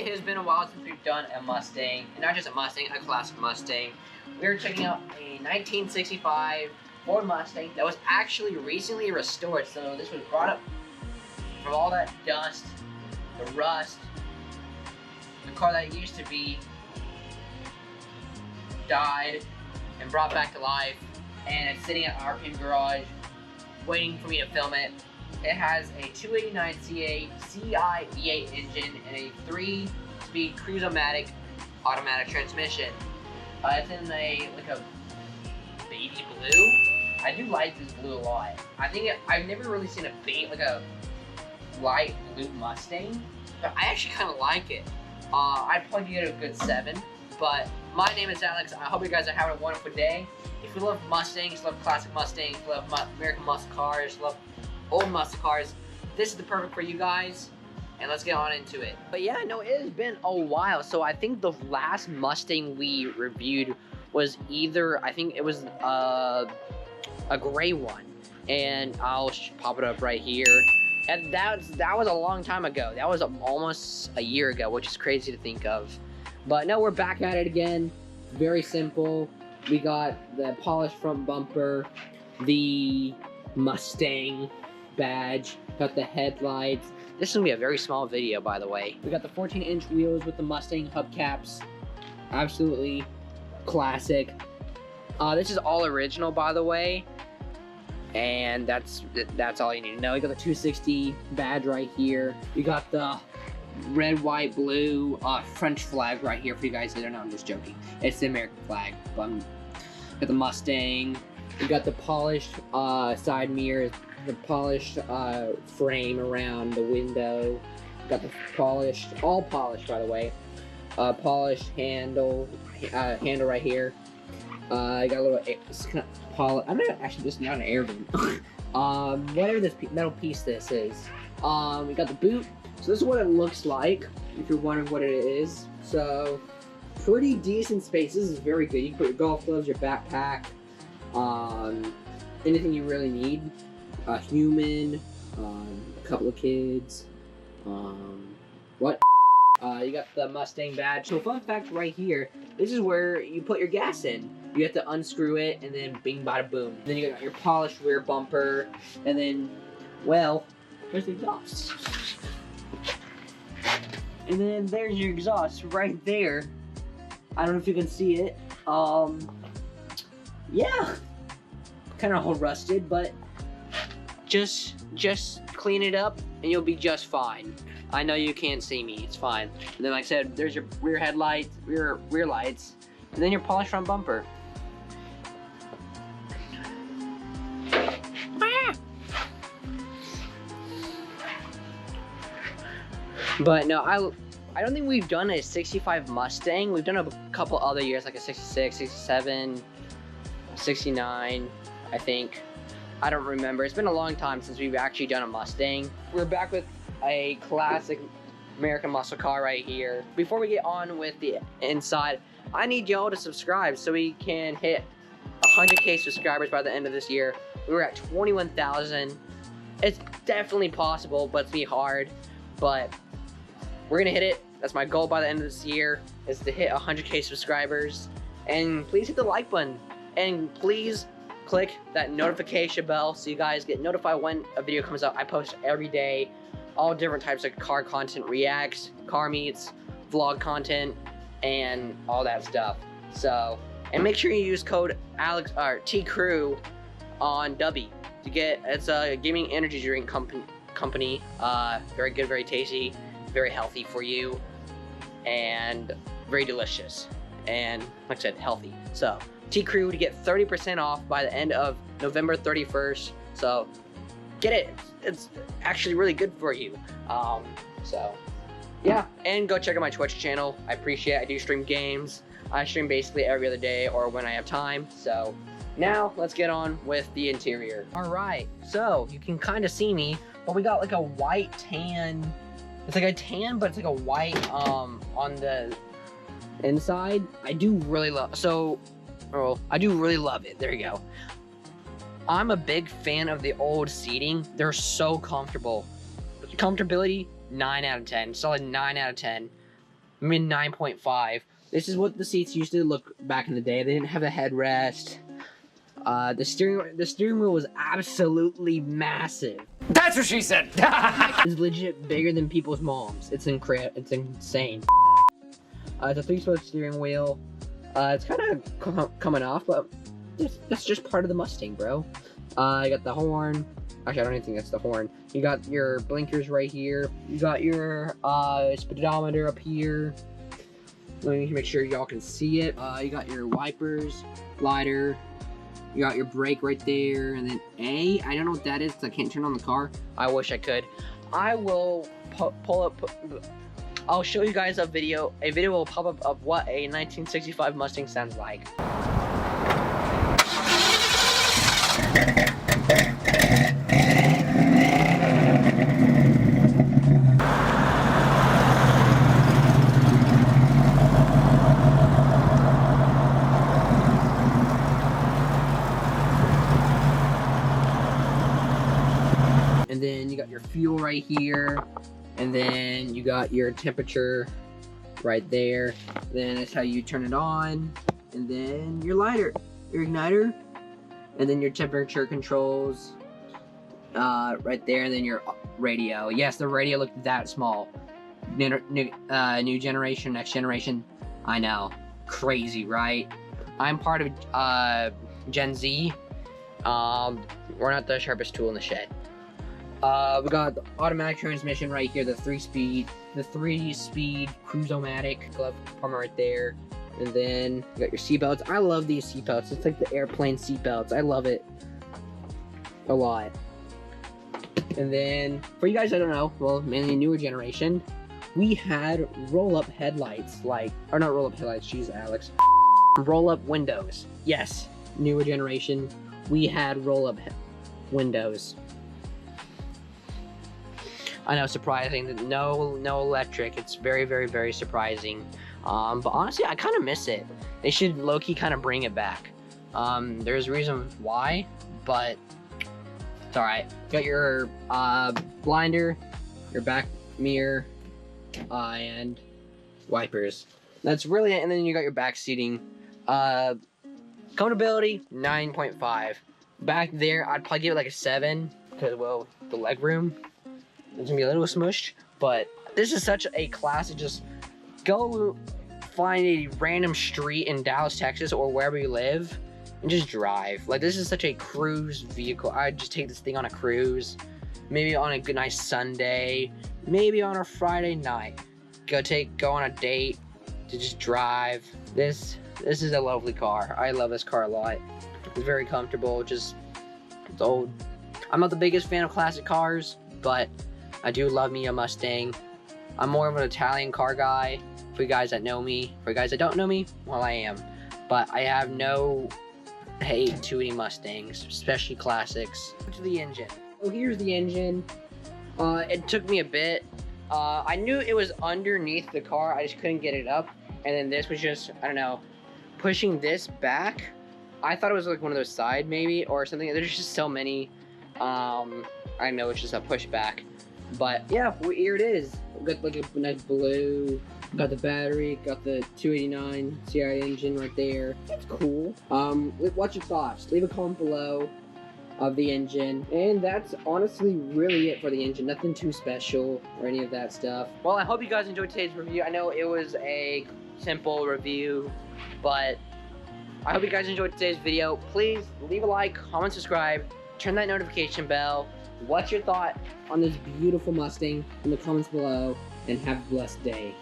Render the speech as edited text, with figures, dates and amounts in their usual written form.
it has been a while since we've done a Mustang, and not just a Mustang, a classic Mustang. We're checking out a 1965 Ford Mustang that was actually recently restored. So this was brought up from all that dust, the rust, the car that used to be died and brought back to life, and it's sitting at our pin garage waiting for me to film it. It has a 289 CI V8 engine and a 3-speed Cruise O Matic automatic transmission. It's in a baby blue. I do like this blue a lot. I've never really seen a light blue Mustang, but I actually kind of like it. I'd probably give it a good 7. But my name is Alex. I hope you guys are having a wonderful day. If you love Mustangs, love classic Mustangs, love American muscle cars, love old muscle cars, this is the perfect for you guys. And let's get on into it. But yeah, no, it has been a while. So I think the last Mustang we reviewed was I think it was a gray one. And I'll pop it up right here. And that was a long time ago. That was almost a year ago, which is crazy to think of. But no, we're back at it again. Very simple. We got the polished front bumper, the Mustang badge, got the headlights. This is gonna be a very small video, by the way. We got the 14-inch wheels with the Mustang hubcaps. Absolutely classic. This is all original, by the way. And that's all you need to know. You got the 260 badge right here. You got the red, white, blue French flag right here for you guys that don't know. I'm just joking. It's the American flag. Got the Mustang. You got the polished side mirrors, the polished frame around the window. Got the all polished, by the way. Polished handle right here. I got a little I'm not actually just not an air boot. Whatever this metal piece this is. We got the boot. So this is what it looks like, if you're wondering what it is. So, pretty decent space. This is very good. You can put your golf gloves, your backpack, anything you really need. A human, a couple of kids, you got the Mustang badge. So fun fact right here, this is where you put your gas in. You have to unscrew it, and then bing, bada, boom. Then you got your polished rear bumper, and then, well, there's the exhaust. And then there's your exhaust right there. I don't know if you can see it. Yeah, kind of all rusted, but just clean it up and you'll be just fine. I know you can't see me, it's fine. And then like I said, there's your rear headlights, rear lights, and then your polished front bumper. But no, I don't think we've done a 65 Mustang. We've done a couple other years, like a 66, 67, 69, I think. I don't remember. It's been a long time since we've actually done a Mustang. We're back with a classic American muscle car right here. Before we get on with the inside, I need y'all to subscribe so we can hit 100K subscribers by the end of this year. We were at 21,000. It's definitely possible, but it's gonna be hard. But we're gonna hit it. That's my goal by the end of this year, is to hit 100K subscribers. And please hit the like button. And please click that notification bell so you guys get notified when a video comes out. I post every day, all different types of car content, reacts, car meets, vlog content, and all that stuff. So, and make sure you use code Alex or TCrew on Dubby to get. It's a gaming energy drink company. Very good, very tasty, very healthy for you, and very delicious. And like I said, healthy. So TCrew to get 30% off by the end of November 31st. So get it. It's actually really good for you. So yeah, and go check out my Twitch channel. I appreciate it. I do stream games. I stream basically every other day or when I have time. So now let's get on with the interior. All right, so you can kind of see me, but we got like a white tan. It's like a tan, but it's like a white on the inside. I do really love it. There you go. I'm a big fan of the old seating. They're so comfortable. Comfortability, 9 out of 10. Solid 9 out of 10. mean 9.5. This is what the seats used to look back in the day. They didn't have a headrest. The steering wheel was absolutely massive. That's what she said. It's legit bigger than people's moms. It's insane. It's a 3-spoke steering wheel. It's kind of coming off, but that's just part of the Mustang, bro. You got the horn. Actually, I don't even think that's the horn. You got your blinkers right here. You got your speedometer up here. Let me make sure y'all can see it. You got your wipers, lighter. You got your brake right there, and then A. I don't know what that is because I can't turn on the car. I wish I could. I will pull up. I'll show you guys a video. A video will pop up of what a 1965 Mustang sounds like. And then you got your fuel right here, and then you got your temperature right there. Then that's how you turn it on, and then your lighter, your igniter, and then your temperature controls right there, and then your radio. Yes, the radio looked that small. New generation, next generation. I know, crazy, right? I'm part of Gen Z. We're not the sharpest tool in the shed. We got the automatic transmission right here, the 3-speed Cruise O Matic glove compartment right there. And then you got your seatbelts. I love these seatbelts. It's like the airplane seatbelts. I love it a lot. And then for you guys that don't know, well, mainly newer generation, we had roll-up headlights, or not roll-up headlights, jeez, Alex. Roll-up windows. Yes, newer generation, we had roll-up windows. I know, surprising that no electric. It's very, very, very surprising. But honestly, I kind of miss it. They should low-key kind of bring it back. There's a reason why, but it's all right. You got your blinder, your back mirror, and wipers. That's really it. And then you got your back seating. Comfortability, 9.5. Back there, I'd probably give it like a 7 because, well, the leg room. It's gonna be a little smushed, but this is such a classic. Just go find a random street in Dallas, Texas, or wherever you live, and just drive. Like, this is such a cruise vehicle. I'd just take this thing on a cruise, maybe on a good nice Sunday, maybe on a Friday night. Go on a date to just drive. This is a lovely car. I love this car a lot. It's very comfortable. It's old. I'm not the biggest fan of classic cars, but I do love me a Mustang. I'm more of an Italian car guy. For you guys that know me, for you guys that don't know me, well, I am. But I have no hate to any Mustangs, especially classics. To the engine. So here's the engine. It took me a bit. I knew it was underneath the car. I just couldn't get it up. And then this was just, I don't know, pushing this back. I thought it was like one of those side maybe or something. There's just so many. I know it's just a pushback. But yeah, here it is. Got like a nice blue. Got the battery. Got the 289 CI engine right there. It's cool. What's your thoughts? Leave a comment below of the engine. And that's honestly really it for the engine. Nothing too special or any of that stuff. Well, I hope you guys enjoyed today's review. I know it was a simple review, but I hope you guys enjoyed today's video. Please leave a like, comment, subscribe, turn that notification bell. What's your thought on this beautiful Mustang in the comments below, and have a blessed day.